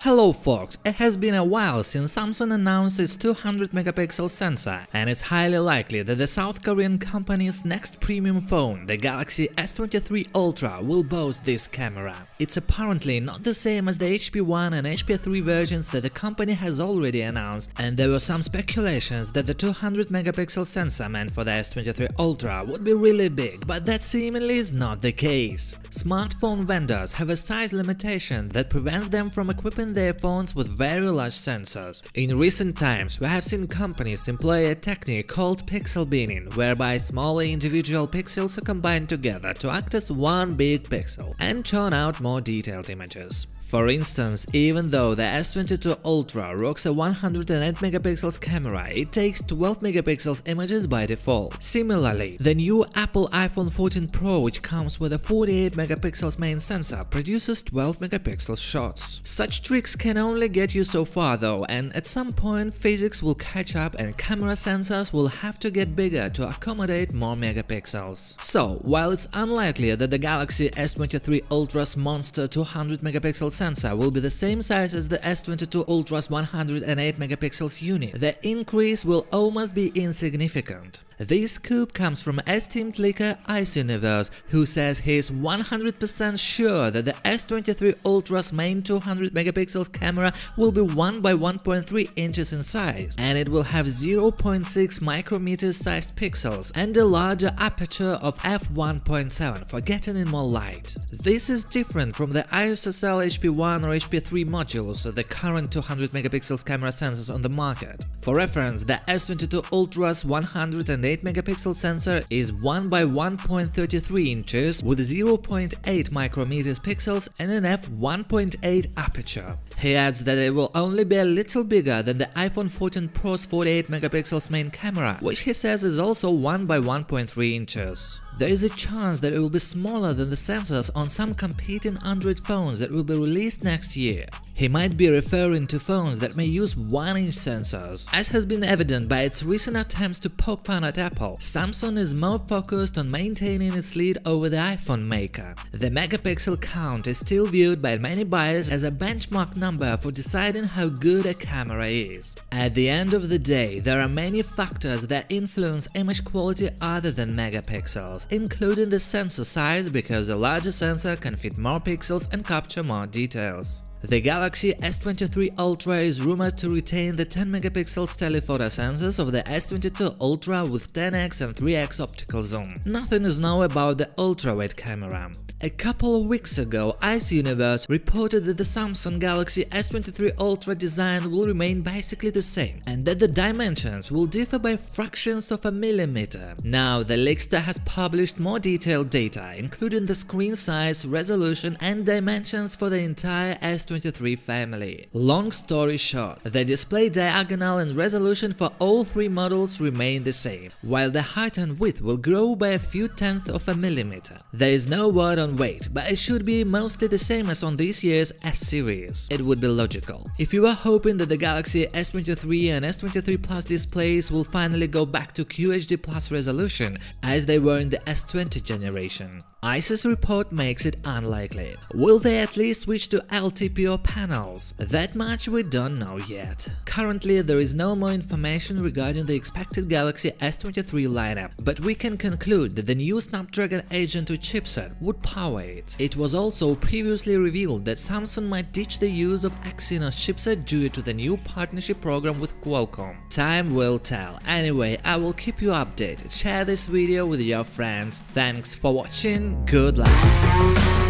Hello folks, it has been a while since Samsung announced its 200 megapixel sensor, and it's highly likely that the South Korean company's next premium phone, the Galaxy S23 Ultra, will boast this camera. It's apparently not the same as the HP1 and HP3 versions that the company has already announced, and there were some speculations that the 200 megapixel sensor meant for the S23 Ultra would be really big, but that seemingly is not the case. Smartphone vendors have a size limitation that prevents them from equipping their phones with very large sensors. In recent times, we have seen companies employ a technique called pixel binning, whereby smaller individual pixels are combined together to act as one big pixel and churn out more detailed images. For instance, even though the S22 Ultra rocks a 108 megapixels camera, it takes 12 megapixels images by default. Similarly, the new Apple iPhone 14 Pro, which comes with a 48 megapixels main sensor, produces 12 megapixel shots. Such tricks can only get you so far though, and at some point physics will catch up and camera sensors will have to get bigger to accommodate more megapixels. So, while it's unlikely that the Galaxy S23 Ultra's monster 200 megapixel sensor will be the same size as the S22 Ultra's 108 megapixels unit, the increase will almost be insignificant. This scoop comes from esteemed leaker Ice Universe, who says he is 100% sure that the S23 Ultra's main 200 megapixels camera will be 1 by 1.3 inches in size, and it will have 0.6 micrometer sized pixels and a larger aperture of f1.7 for getting in more light. This is different from the ISOCELL HP1 or HP3 modules of the current 200 megapixels camera sensors on the market. For reference, the S22 Ultra's 108 megapixel sensor is 1 by 1.33 inches with 0.8 micrometers pixels and an f1.8 aperture. He adds that it will only be a little bigger than the iPhone 14 Pro's 48 megapixels main camera, which he says is also 1 by 1.3 inches. There is a chance that it will be smaller than the sensors on some competing Android phones that will be released next year. He might be referring to phones that may use 1-inch sensors. As has been evident by its recent attempts to poke fun at Apple, Samsung is more focused on maintaining its lead over the iPhone maker. The megapixel count is still viewed by many buyers as a benchmark number for deciding how good a camera is. At the end of the day, there are many factors that influence image quality other than megapixels, including the sensor size, because a larger sensor can fit more pixels and capture more details. The Galaxy S23 Ultra is rumored to retain the 10 megapixels telephoto sensors of the S22 Ultra with 10x and 3x optical zoom. Nothing is known about the ultrawide camera. A couple of weeks ago, Ice Universe reported that the Samsung Galaxy S23 Ultra design will remain basically the same, and that the dimensions will differ by fractions of a millimeter. Now, the Leakster has published more detailed data, including the screen size, resolution and dimensions for the entire S23 family. Long story short, the display diagonal and resolution for all three models remain the same, while the height and width will grow by a few tenths of a millimeter. There is no word on weight, but it should be mostly the same as on this year's S series. It would be logical. If you were hoping that the Galaxy S23 and S23 Plus displays will finally go back to QHD Plus resolution as they were in the S20 generation, Ice's report makes it unlikely. Will they at least switch to LTPO panels? That much we don't know yet. Currently, there is no more information regarding the expected Galaxy S23 lineup, but we can conclude that the new Snapdragon 8 Gen 2 chipset would power it. It was also previously revealed that Samsung might ditch the use of Exynos chipset due to the new partnership program with Qualcomm. Time will tell. Anyway, I will keep you updated. Share this video with your friends. Thanks for watching. Good luck.